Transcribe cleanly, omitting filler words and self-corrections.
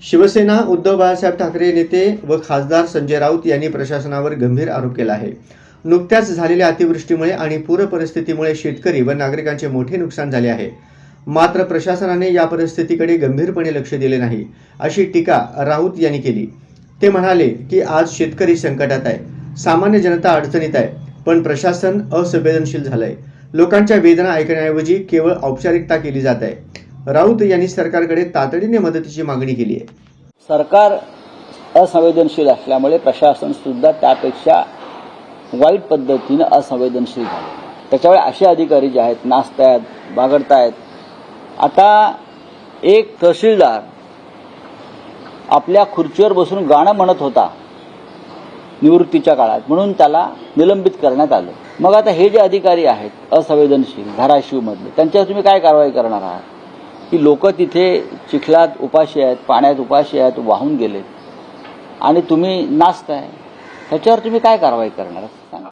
शिवसेना उद्धव बाळासाहेब ठाकरे नेते व खासदार संजय राऊत यांनी प्रशासनावर गंभीर आरोप केला आहे। नुकत्याच झालेल्या अतिवृष्टीमुळे आणि पूर परिस्थितीमुळे शेतकरी व नागरिकांचे मोठे नुकसान झाले आहे। मात्र प्रशासनाने या परिस्थितीकडे गंभीरपणे लक्ष दिले नाही, अशी टीका राऊत यांनी केली। ते म्हणाले की आज शेतकरी संकटात आहे, सामान्य जनता अडचणीत आहे, पण प्रशासन असंवेदनशील झालंय। लोकांच्या वेदना ऐकण्याऐवजी केवळ औपचारिकता केली जात आहे। राऊत यांनी सरकारकडे तातडीने मदतीची मागणी केली आहे। सरकार असंवेदनशील असल्यामुळे प्रशासन सुद्धा त्यापेक्षा वाईट पद्धतीने असंवेदनशील झाले। त्याच्यामुळे असे अधिकारी जे आहेत नाचतायत, बागडतायत। आता एक तहसीलदार आपल्या खुर्चीवर बसून गाणं म्हणत होता निवृत्तीच्या काळात, म्हणून त्याला निलंबित करण्यात आलं। मग आता हे जे अधिकारी आहेत असंवेदनशील धाराशिवमधले, त्यांच्यावर तुम्ही काय कारवाई करणार आहात? की लोक तिथे चिखलात उपाशी आहेत, पाण्यात उपाशी आहेत, वाहून गेलेत आणि तुम्ही नाचताय, ह्याच्यावर तुम्ही काय कारवाई करणार? सांगा।